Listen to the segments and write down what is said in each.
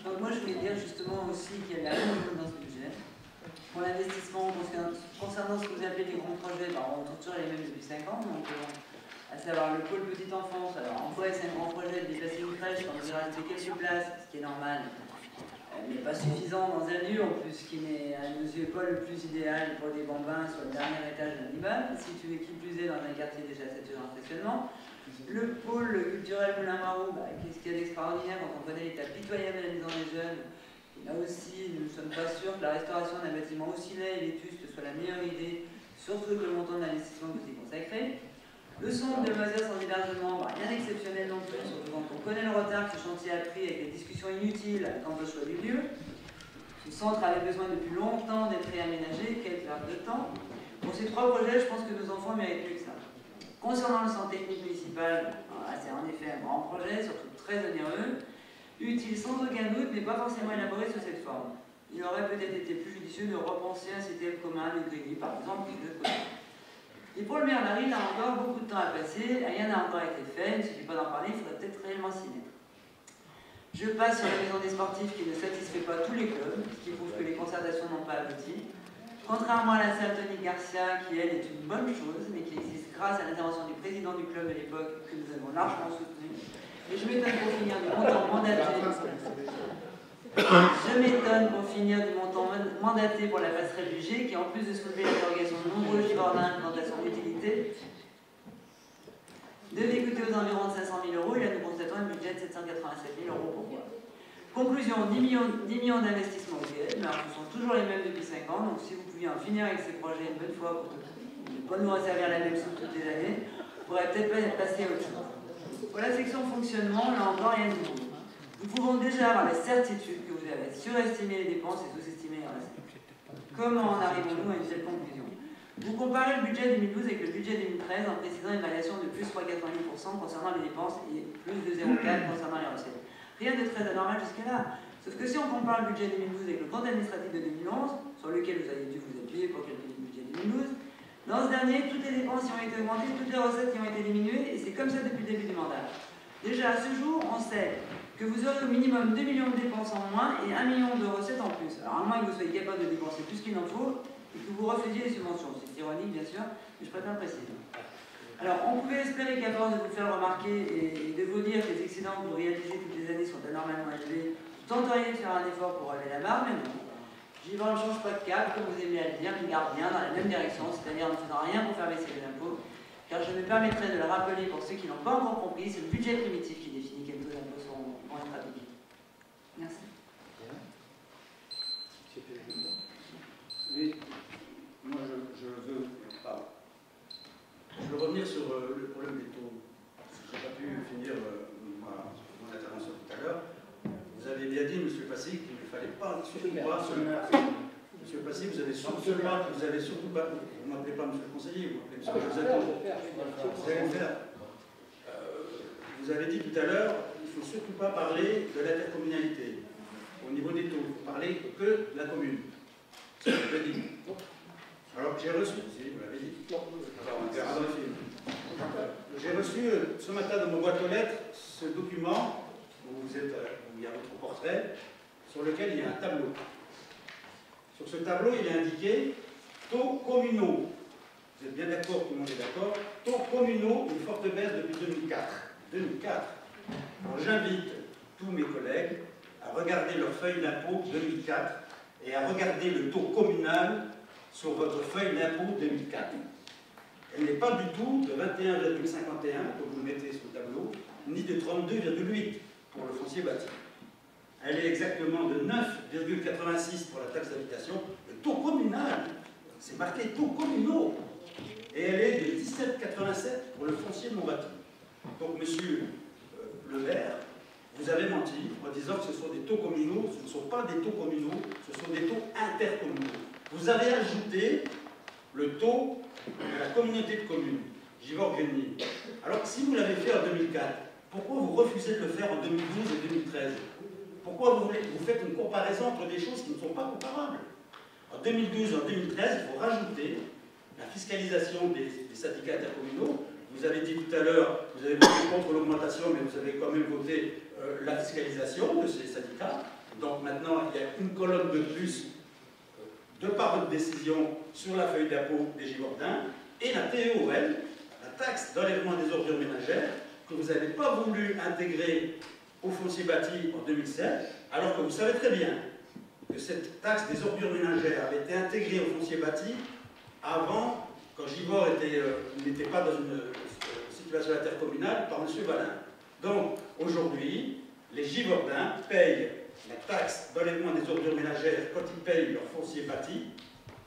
Donc moi je voulais dire justement aussi qu'il y a la même chose dans ce budget. Pour l'investissement, concernant ce que vous appelez les grands projets, on trouve toujours les mêmes depuis 5 ans, donc, à savoir le pôle petite enfance. Alors en quoi c'est un grand projet de déplacer une crèche quand il reste quelques places, ce qui est normal, mais pas suffisant dans un lieu en plus qui n'est à nos yeux pas le plus idéal pour des bambins sur le dernier étage d'un immeuble, si tu veux qui plus est dans un quartier déjà saturé en stationnement. Le pôle culturel Moulin-Marot, qu'est-ce qu'il y a d'extraordinaire quand on connaît l'état pitoyable de la maison des jeunes. Et là aussi, nous ne sommes pas sûrs que la restauration d'un bâtiment aussi laid et vétuste soit la meilleure idée, surtout que le montant d'investissement vous est consacré. Le centre de loisirs sans hébergement, rien d'exceptionnel non plus, surtout quand on connaît le retard que ce chantier a pris avec les discussions inutiles quant au choix du lieu. Ce centre avait besoin depuis longtemps d'être réaménagé, quelques heures de temps. Pour ces 3 projets, je pense que nos enfants méritent mieux que ça. Concernant le centre technique municipal, c'est en effet un grand projet, surtout très onéreux, utile sans aucun doute, mais pas forcément élaboré sous cette forme. Il aurait peut-être été plus judicieux de repenser un CTM commun de Grigny, par exemple, qui de côté. Et pour le maire Larry, il a encore beaucoup de temps à passer, rien n'a encore été fait, il ne suffit pas d'en parler, il faudrait peut-être réellement s'y mettre. Je passe sur la maison des sportifs qui ne satisfait pas tous les clubs, ce qui prouve que les concertations n'ont pas abouti. Contrairement à la salle Tony Garcia, qui elle est une bonne chose, mais qui existe grâce à l'intervention du président du club de l'époque, que nous avons largement soutenu. Et je m'étonne pour finir du montant mandaté. Pour la passerelle du G, qui en plus de soulever l'interrogation de nombreux Givordins quant à son utilité, devait coûter aux environs de 500 000 €, et là nous constatons un budget de 787 000 €. Pourquoi? Conclusion, 10 millions d'investissements au GL, mais ce sont toujours les mêmes depuis 5 ans, donc si vous pouviez en finir avec ces projets une bonne fois pour ne pas nous resservir la même soupe toutes les années, on pourrait peut-être passer à autre chose. Pour la section fonctionnement, là encore rien de nouveau. Nous pouvons déjà avoir la certitude que vous avez surestimé les dépenses et sous-estimé les recettes. Comment en arrivons-nous à une telle conclusion? Vous comparez le budget 2012 avec le budget 2013 en précisant une variation de plus 3,90% concernant les dépenses et plus de 0,4% concernant les recettes. Rien de très anormal jusqu'à là. Sauf que si on compare le budget 2012 avec le compte administratif de 2011, sur lequel vous avez dû vous appuyer pour calculer le budget 2012, dans ce dernier, toutes les dépenses y ont été augmentées, toutes les recettes y ont été diminuées, et c'est comme ça depuis le début du mandat. Déjà, à ce jour, on sait que vous aurez au minimum 2 millions de dépenses en moins et 1 million de recettes en plus. Alors, à moins que vous soyez capable de dépenser plus qu'il n'en faut, et que vous refusiez les subventions. C'est ironique, bien sûr, mais je préfère préciser. Alors, on pouvait espérer qu'à force de vous faire remarquer et de vous dire que les excédents que vous réalisez toutes les années sont anormalement élevés, vous tenteriez de faire un effort pour relever la barre, mais non. Givors ne change pas de cap, comme vous aimez à le dire, il garde bien dans la même direction, c'est-à-dire en ne faisant rien pour faire baisser les impôts, car je me permettrai de le rappeler pour ceux qui n'ont pas encore compris, c'est le budget primitif qui définit quels taux d'impôts vont être appliqués. Merci. Oui, moi je veux revenir sur le problème des taux. Je n'ai pas pu finir mon intervention tout à l'heure. Vous avez bien dit, M. Passy, qu'il ne fallait pas surtout pas Monsieur Passy, vous avez surtout pas, vous ne m'appelez pas M. le conseiller, vous m'appelez M. le président. Vous allez le faire. Vous avez dit tout à l'heure, il ne faut surtout pas parler de l'intercommunalité au niveau des taux. Il faut parler que de la commune. C'est ce que je l'ai dit. Alors j'ai reçu, si vous l'avez dit, j'ai reçu ce matin dans ma boîte aux lettres ce document où il y a votre portrait, sur lequel il y a un tableau. Sur ce tableau, il est indiqué taux communaux. Vous êtes bien d'accord, tout le monde est d'accord. Taux communaux, une forte baisse depuis 2004. 2004. Alors j'invite tous mes collègues à regarder leur feuille d'impôt 2004 et à regarder le taux communal sur votre feuille d'impôt 2004. Elle n'est pas du tout de 21,51 comme vous le mettez sur le tableau, ni de 32,8 pour le foncier bâti. Elle est exactement de 9,86 pour la taxe d'habitation, le taux communal, c'est marqué taux communaux, et elle est de 17,87 pour le foncier non bâti. Donc, monsieur Le Maire, vous avez menti en disant que ce sont des taux communaux. Ce ne sont pas des taux communaux, ce sont des taux intercommunaux. Vous avez ajouté le taux de la communauté de communes, Givors-Grigny. Alors, si vous l'avez fait en 2004, pourquoi vous refusez de le faire en 2012 et 2013? Pourquoi vous faites une comparaison entre des choses qui ne sont pas comparables? En 2012 et en 2013, il faut rajouter la fiscalisation des syndicats intercommunaux. Vous avez dit tout à l'heure, vous avez voté contre l'augmentation, mais vous avez quand même voté la fiscalisation de ces syndicats. Donc maintenant, il y a une colonne de plus de par votre décision sur la feuille d'impôt des Givordins, et la TEOL, la taxe d'enlèvement des ordures ménagères, que vous n'avez pas voulu intégrer au foncier bâti en 2007, alors que vous savez très bien que cette taxe des ordures ménagères avait été intégrée au foncier bâti avant, quand Givors n'était pas dans une situation intercommunale, par M. Valin. Donc, aujourd'hui, les Givordins payent la taxe d'enlèvement des ordures ménagères quand ils payent leur foncier bâti,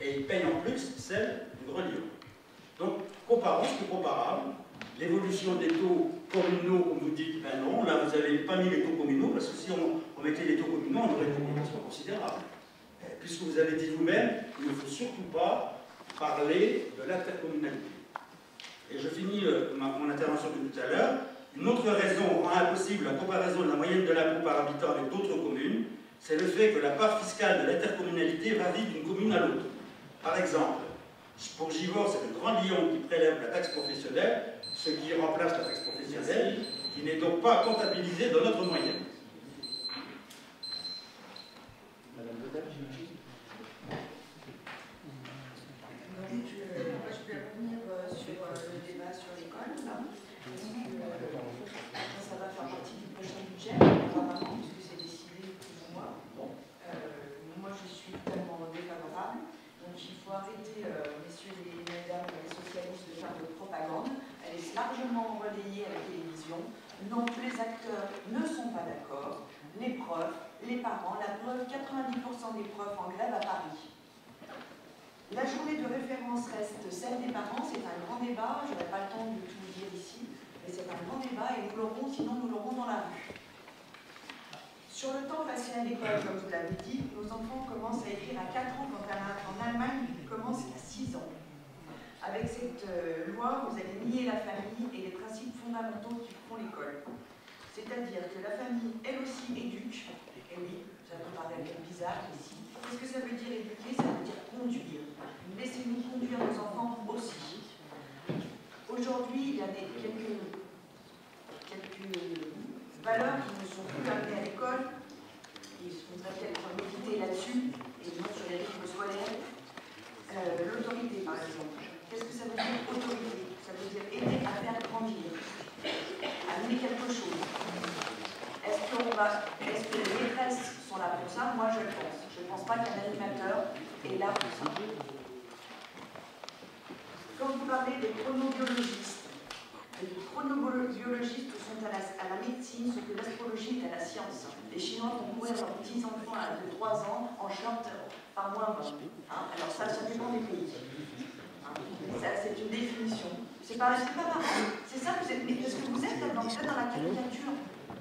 et ils payent en plus celle du Grand Lyon. Donc, comparons ce qui est comparable. L'évolution des taux communaux, comme vous dites, ben non, là vous n'avez pas mis les taux communaux, parce que si on mettait les taux communaux, on aurait une augmentation considérable. Puisque vous avez dit vous-même, il ne faut surtout pas parler de l'intercommunalité. Et je finis mon intervention de tout à l'heure. Une autre raison rend impossible la comparaison de la moyenne de l'impôt par habitant avec d'autres communes, c'est le fait que la part fiscale de l'intercommunalité varie d'une commune à l'autre. Par exemple, pour Givors, c'est le Grand Lyon qui prélève la taxe professionnelle, ce qui remplace la taxe professionnelle, qui n'est donc pas comptabilisée dans notre moyenne. Madame Bedel, j'imagine. Donc, je vais revenir sur le débat sur l'école, là, parce que ça va faire partie du prochain budget, apparemment, puisque c'est décidé plus ou moins. Moi, je suis totalement défavorable. Donc, il faut arrêter, messieurs et mesdames les socialistes, de faire de propagande. Elle est largement relayée à la télévision. Non, les acteurs ne sont pas d'accord. Les profs, les parents, la preuve, 90% des profs en grève à Paris. La journée de référence reste celle des parents, c'est un grand débat, je n'aurai pas le temps de tout vous dire ici, mais c'est un grand débat et nous l'aurons, sinon nous l'aurons dans la rue. Sur le temps passé à l'école, comme vous l'avez dit, nos enfants commencent à écrire à 4 ans, quand en Allemagne, ils commencent à 6 ans. Avec cette loi, vous allez nier la famille et les principes fondamentaux qui font l'école. C'est-à-dire que la famille, elle aussi, éduque, et oui, ça peut paraître bizarre ici. Qu'est-ce que ça veut dire éduquer? Ça veut dire conduire. Laissez-nous conduire nos enfants aussi. Aujourd'hui, il y a quelques valeurs qui ne sont plus amenées à l'école. Il faudrait peut-être méditer là-dessus, et non sur les rythmes scolaires. L'autorité, par exemple. Qu'est-ce que ça veut dire autorité? Ça veut dire aider à faire grandir, amener quelque chose. Est-ce que les maîtresses sont là pour ça? Moi, je le pense. Je ne pense pas qu'un animateur est là pour ça. Quand vous parlez des chronobiologistes, les chronobiologistes sont à la médecine ce que l'astrologie est à la science. Les Chinois font courir leurs petits-enfants de 3 ans en short par mois. Alors ça dépend des pays. C'est une définition. C'est pas marrant. C'est ça que vous êtes, mais parce que vous êtes dans la caricature.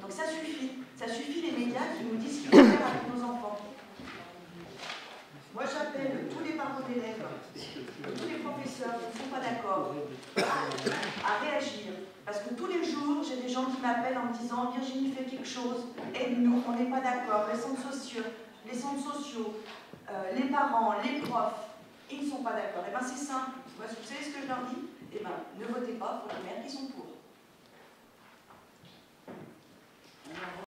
Donc ça suffit. Ça suffit les médias qui nous disent ce qu'il faut faire avec nos enfants. Moi j'appelle tous les parents d'élèves, tous les professeurs qui ne sont pas d'accord à réagir. Parce que tous les jours, j'ai des gens qui m'appellent en me disant « Virginie, fais quelque chose, aide-nous, on n'est pas d'accord. » Les centres sociaux, les parents, les profs, ils ne sont pas d'accord. Et bien c'est simple. Vous savez ce que je leur dis? Eh bien, ne votez pas pour les maires qui sont pour.